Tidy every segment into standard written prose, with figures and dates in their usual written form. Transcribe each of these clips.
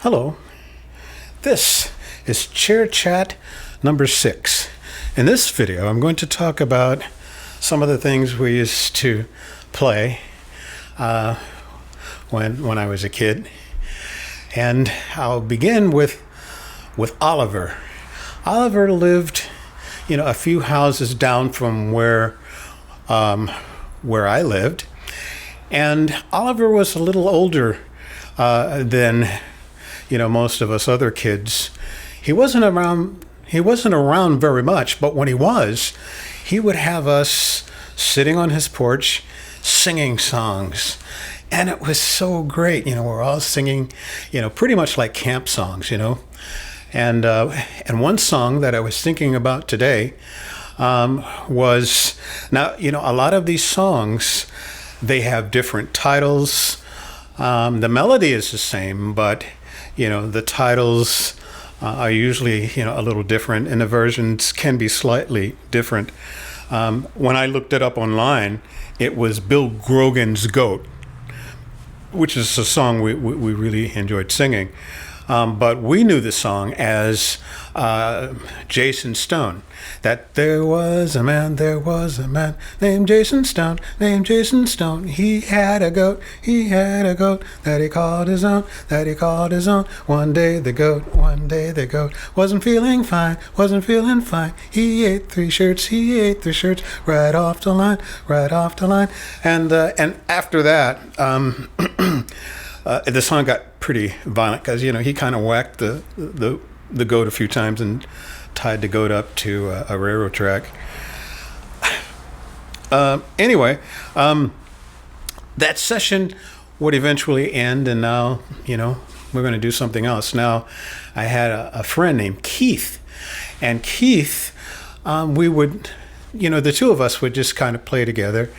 Hello, this is Chair Chat number 6. In this video, I'm going to talk about some of the things we used to play when I was a kid. And I'll begin with Oliver. Oliver lived, a few houses down from where I lived. And Oliver was a little older than most of us other kids. He wasn't around very much, but when he was, he would have us sitting on his porch singing songs. And it was so great. We're all singing, pretty much like camp songs, And one song that I was thinking about today was, now, a lot of these songs, they have different titles. The melody is the same, but the titles are usually, a little different, and the versions can be slightly different. When I looked it up online, it was Bill Grogan's Goat, which is a song we really enjoyed singing. But we knew the song as Jason Stone. That there was a man named Jason Stone, He had a goat, that he called his own, One day the goat wasn't feeling fine. He ate three shirts, right off the line. And after that, the song got pretty violent because he kind of whacked the goat a few times and tied the goat up to a railroad track. Anyway, that session would eventually end, and now we're going to do something else. Now, I had a friend named Keith, and Keith, we would, the two of us would just kind of play together.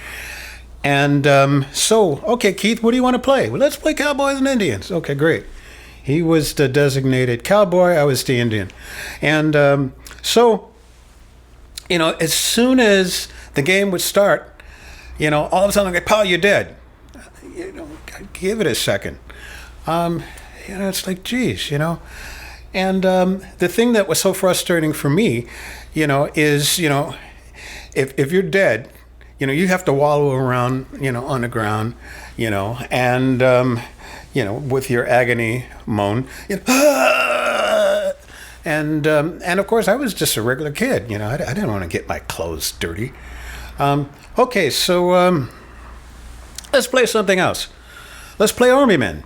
And okay, Keith, what do you want to play? Well, let's play Cowboys and Indians. Okay, great. He was the designated cowboy. I was the Indian. And as soon as the game would start, all of a sudden I'm like, pal, you're dead. Give it a second. It's like, geez, And the thing that was so frustrating for me, is, if you're dead, you have to wallow around, on the ground, and, with your agony moan, and of course I was just a regular kid, I didn't want to get my clothes dirty. Okay, so let's play something else. Let's play Army Men.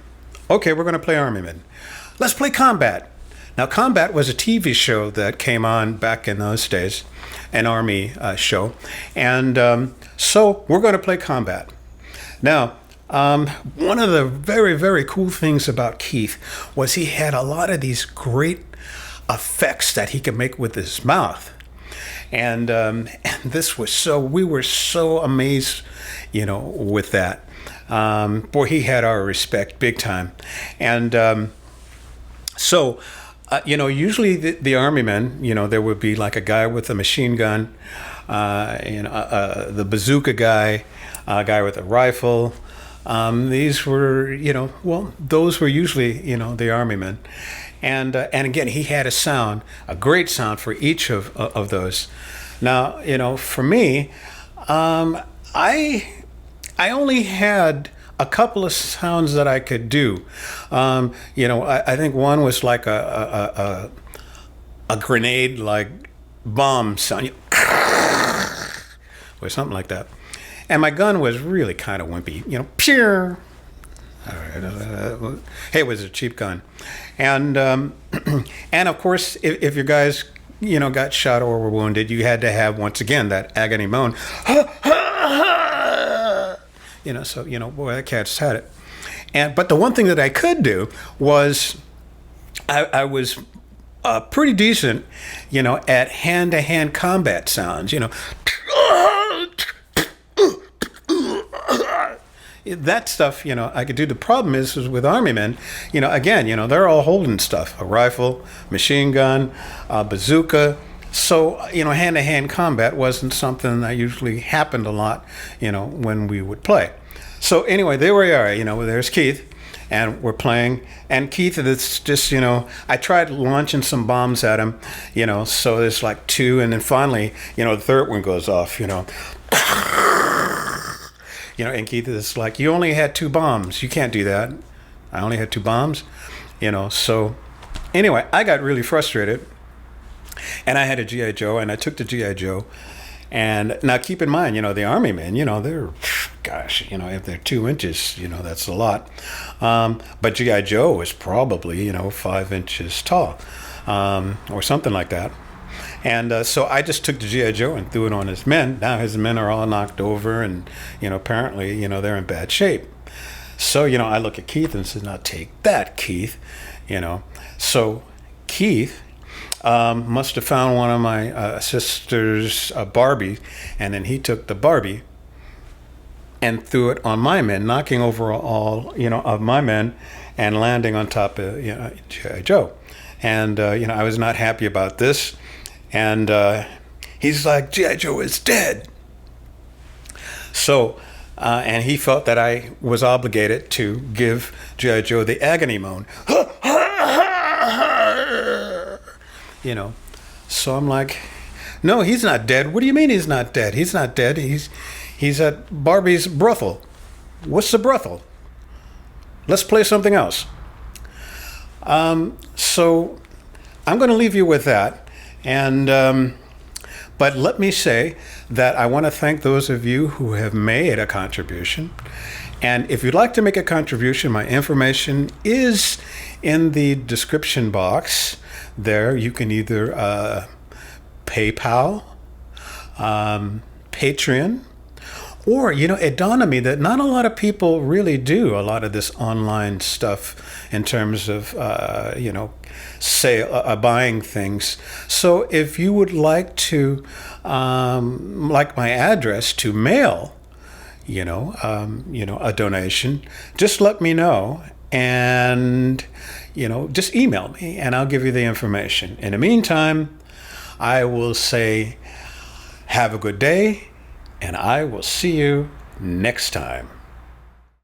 Okay, we're going to play Army Men. Let's play Combat. Now, Combat was a TV show that came on back in those days, an Army show. And so we're going to play Combat. Now, one of the very, very cool things about Keith was he had a lot of these great effects that he could make with his mouth. And this was we were so amazed, with that. Boy, he had our respect big time. And usually the Army men, there would be like a guy with a machine gun, the bazooka guy, a guy with a rifle. These were, those were usually, the Army men. And again, he had a great sound for each of those. Now, for me, I only had a couple of sounds that I could do. I think one was like a grenade, like bomb sound, or something like that. And my gun was really kind of wimpy, pure. Hey, it was a cheap gun. And of course, if your guys, got shot or were wounded, you had to have, once again, that agony moan. Boy, that cat's had it. But the one thing that I could do was I was pretty decent, at hand-to-hand combat sounds, that stuff, I could do. The problem is with Army men, again, they're all holding stuff, a rifle, machine gun, bazooka. So, hand-to-hand combat wasn't something that usually happened a lot, when we would play. So anyway, there we are, there's Keith. and we're playing. And Keith, it's just, you know, I tried launching some bombs at him, you know, so there's like two, and then finally, you know, the third one goes off, you know. You know, and Keith is like, you only had two bombs. You can't do that. I only had two bombs, you know. So anyway, I got really frustrated, and I had a G.I. Joe, and I took the G.I. Joe. And now keep in mind, you know, the Army men, you know, they're, gosh, you know, if they're 2 inches, you know, that's a lot. But G.I. Joe is probably, you know, 5 inches tall, or something like that. And so I just took the G.I. Joe and threw it on his men. Now his men are all knocked over, and, you know, apparently, you know, they're in bad shape. So, you know, I look at Keith and said, now take that, Keith, you know. So Keith must have found one of my sister's Barbie, and then he took the Barbie and threw it on my men, knocking over all, you know, of my men and landing on top of, you know, G.I. Joe. And, you know, I was not happy about this. And he's like, G.I. Joe is dead. So, and he felt that I was obligated to give G.I. Joe the agony moan. You know, so I'm like, no, he's not dead. What do you mean he's not dead? He's not dead. He's at Barbie's brothel. What's the brothel? Let's play something else. So I'm going to leave you with that. And but let me say that I want to thank those of you who have made a contribution. And if you'd like to make a contribution, my information is in the description box. There, you can either PayPal, Patreon, or, you know, it dawned on me that not a lot of people really do a lot of this online stuff in terms of, you know, buying things. So if you would like to, like my address to mail, you know, a donation, just let me know. And, you know, just email me and I'll give you the information. In the meantime, I will say, have a good day, and I will see you next time.